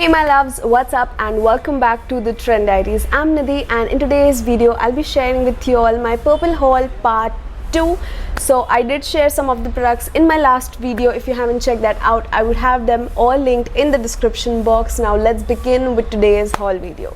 Hey my loves, what's up and welcome back to the Trend Diaries. I'm Nidhi and in today's video I'll be sharing with you all my purple haul part 2. So I did share some of the products in my last video. If you haven't checked that out, I would have them all linked in the description box. Now let's begin with today's haul video.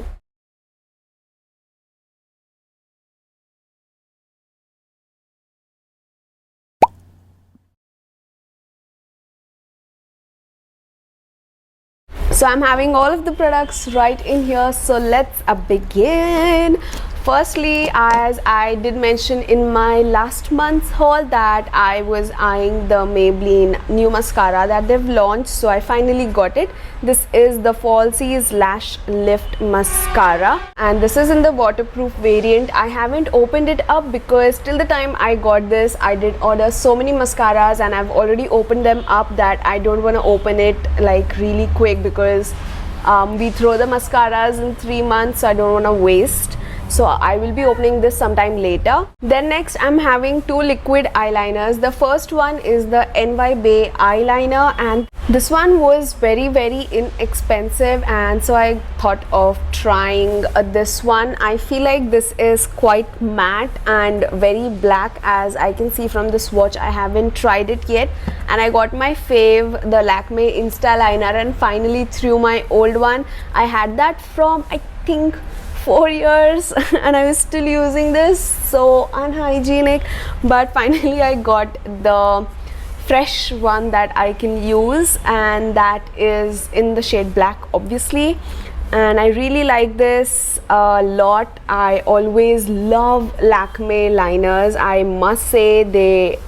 So I'm having all of the products right in here, so let's begin. Firstly, as I did mention in my last month's haul that I was eyeing the Maybelline new mascara that they've launched, so I finally got it. This is the Falsies Lash Lift Mascara and this is in the waterproof variant. I haven't opened it up because till the time I got this I did order so many mascaras and I've already opened them up that I don't want to open it like really quick because we throw the mascaras in 3 months, so I don't want to waste. So I will be opening this sometime later. Then next I'm having 2 liquid eyeliners. The first one is the NY Bay eyeliner and this one was very inexpensive, and so I thought of trying this one. I feel like this is quite matte and very black, as I can see from the swatch. I haven't tried it yet and I got my fave, the Lakme Insta liner, and finally threw my old one. I had that from I think 4 years and I was still using this, so unhygienic, but finally I got the fresh one that I can use, and that is in the shade black obviously, and I really like this a lot. I always love Lakme liners. I must say they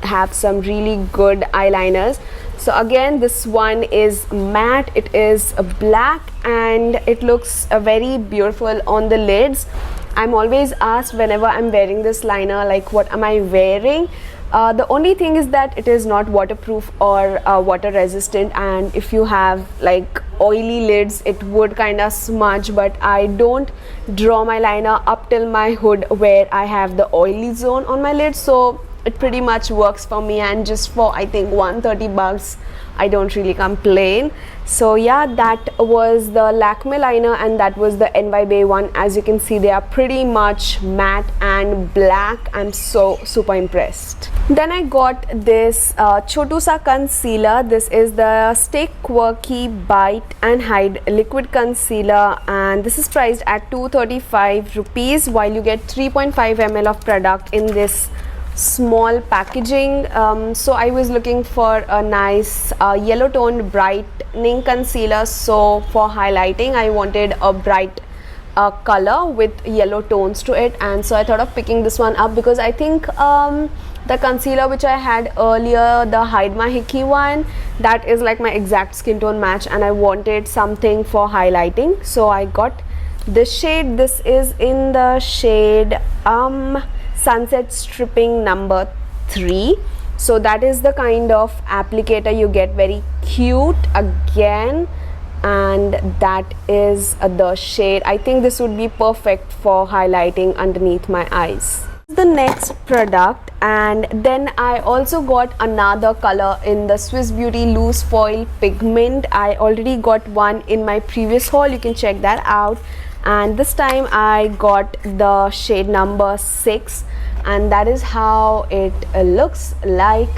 have some really good eyeliners. So again, this one is matte, it is black and it looks very beautiful on the lids. I'm always asked whenever I'm wearing this liner, like, what am I wearing? The only thing is that it is not waterproof or water resistant, and if you have like oily lids it would kind of smudge, but I don't draw my liner up till my hood where I have the oily zone on my lid, so it pretty much works for me, and just for I think 130 bucks I don't really complain. So yeah, that was the Lakme liner and that was the NY Bay one. As you can see, they are pretty much matte and black. I'm so super impressed. Then I got this Chotu Sa concealer. This is the Stay Quirky Bite and Hide liquid concealer and this is priced at 235 rupees, while you get 3.5 ml of product in this small packaging. So I was looking for a nice yellow toned brightening concealer, so for highlighting I wanted a bright color with yellow tones to it, and so I thought of picking this one up because I think the concealer which I had earlier, the Hide My Hickey one, that is like my exact skin tone match and I wanted something for highlighting, so I got this shade. This is in the shade Sunset Stripping number 3. So that is the kind of applicator you get, very cute again, and that is the shade. I think this would be perfect for highlighting underneath my eyes. The next product, and then I also got another color in the Swiss Beauty Loose Foil Pigment. I already got one in my previous haul, you can check that out, and this time I got the shade number 6 and that is how it looks like.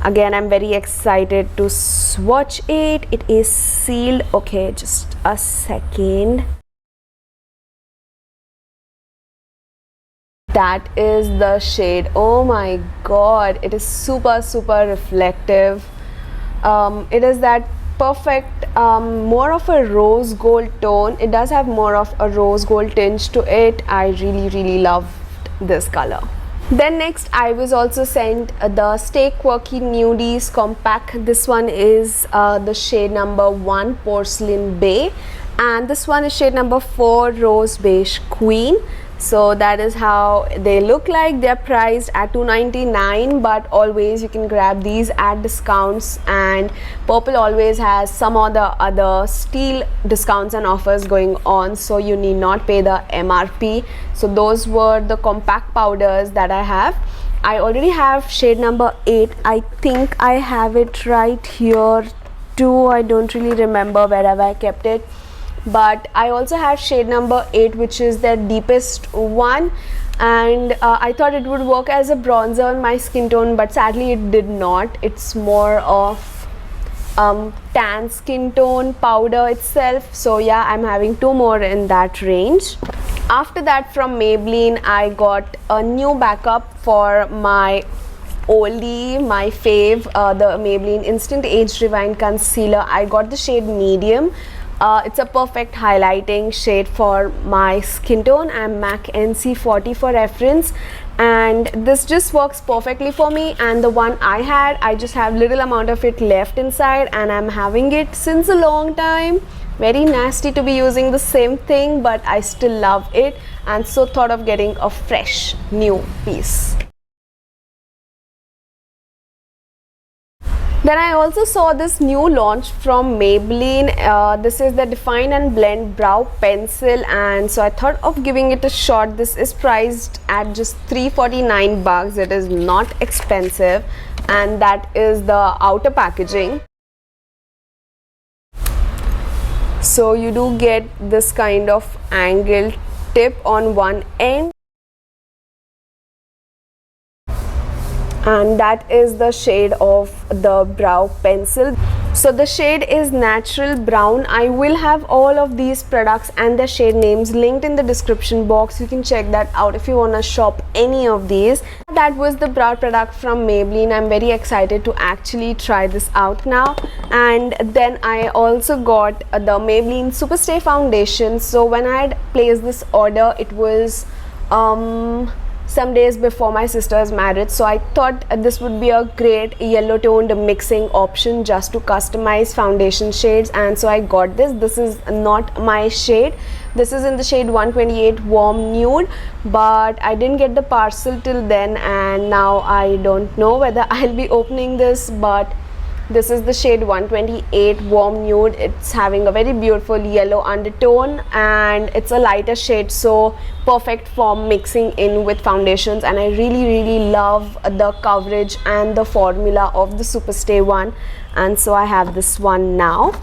Again, I'm very excited to swatch it. It is sealed. Okay, just a second. That is the shade. Oh my god, it is super reflective. It is that perfect more of a rose gold tone. It does have more of a rose gold tinge to it. I really loved this color. Then next I was also sent the Stay Quirky Nudies Compact. This one is the shade number 1 Porcelain Bay and this one is shade number 4 Rose Beige Queen. So that is how they look like. They're priced at $2.99, but always you can grab these at discounts, and Purple always has some or the other steal discounts and offers going on, so you need not pay the MRP. So those were the compact powders that I have. I already have shade number 8. I think I have it right here 2. I don't really remember where have I kept it, but I also have shade number 8, which is the deepest one, and I thought it would work as a bronzer on my skin tone, but sadly it did not. It's more of tan skin tone powder itself. So yeah, I'm having 2 more in that range. After that, from Maybelline, I got a new backup for my oldie, my fave, the Maybelline Instant Age Rewind Concealer. I got the shade medium. It's a perfect highlighting shade for my skin tone. I'm MAC NC40 for reference, and this just works perfectly for me. And the one I had, I just have little amount of it left inside, and I'm having it since a long time. Very nasty to be using the same thing, but I still love it, and so thought of getting a fresh new piece. Then I also saw this new launch from Maybelline. This is the Define and Blend Brow Pencil, and so I thought of giving it a shot. This is priced at just $349. It is not expensive, and that is the outer packaging. So you do get this kind of angled tip on one end, and that is the shade of the brow pencil. So the shade is natural brown. I will have all of these products and the shade names linked in the description box. You can check that out if you want to shop any of these. That was the brow product from Maybelline. I'm very excited to actually try this out now. And then I also got the Maybelline Superstay foundation. So when I had placed this order, it was some days before my sister's marriage, so I thought this would be a great yellow toned mixing option just to customize foundation shades, and so I got this. This is not my shade. This is in the shade 128 Warm Nude, but I didn't get the parcel till then, and now I don't know whether I'll be opening this, but this is the shade 128 Warm Nude. It's having a very beautiful yellow undertone, and it's a lighter shade, so perfect for mixing in with foundations. And I really love the coverage and the formula of the Superstay one, and so I have this one now.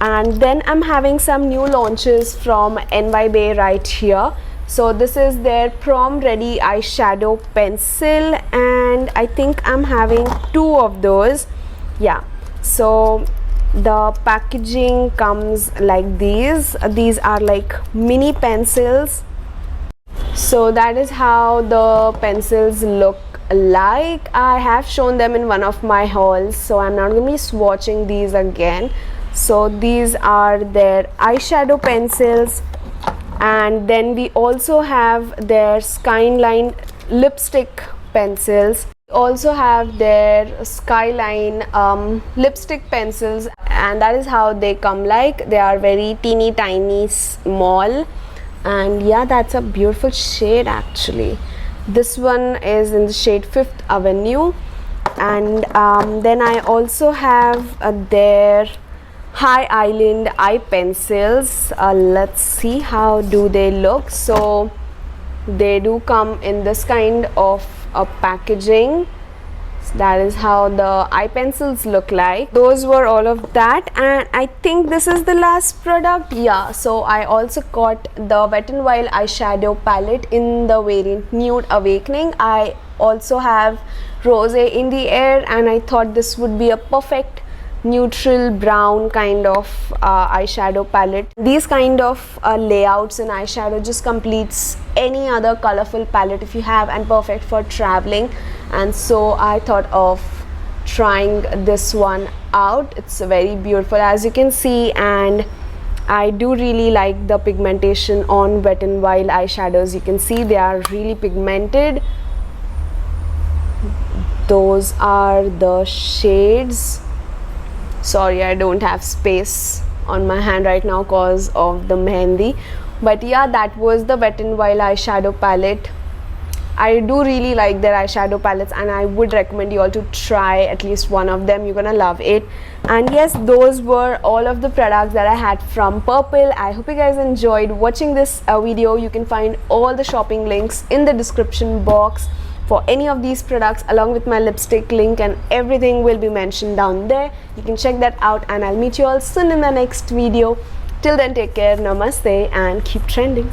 And then I'm having some new launches from NY Bae right here. So this is their prom ready eyeshadow pencil, and I think I'm having 2 of those. Yeah, so the packaging comes like these. These are like mini pencils. So that is how the pencils look like. I have shown them in one of my hauls, so I'm not going to be swatching these again. So these are their eyeshadow pencils, and then we also have their Skyline lipstick pencils. Also have their Skyline lipstick pencils, and that is how they come like. They are very teeny tiny small, and yeah, that's a beautiful shade actually. This one is in the shade 5th Avenue. And then I also have their High Island eye pencils. Let's see how do they look. So they do come in this kind of packaging. So that is how the eye pencils look like. Those were all of that, and I think this is the last product. Yeah, so I also got the Wet n Wild eyeshadow palette in the variant Nude Awakening. I also have Rose in the Air, and I thought this would be a perfect neutral brown kind of eyeshadow palette. These kind of layouts in eyeshadow just completes any other colorful palette if you have, and perfect for traveling. And so I thought of trying this one out. It's very beautiful, as you can see, and I do really like the pigmentation on Wet n Wild eyeshadows. You can see they are really pigmented. Those are the shades. Sorry, I don't have space on my hand right now cause of the mehendi, but yeah, that was the Wet n Wild eyeshadow palette. I do really like their eyeshadow palettes, and I would recommend you all to try at least one of them. You're gonna love it. And yes, those were all of the products that I had from Purplle. I hope you guys enjoyed watching this video. You can find all the shopping links in the description box. for any of these products, along with my lipstick link, and everything will be mentioned down there. You can check that out, and I'll meet you all soon in the next video. Till then, take care, namaste, and keep trending.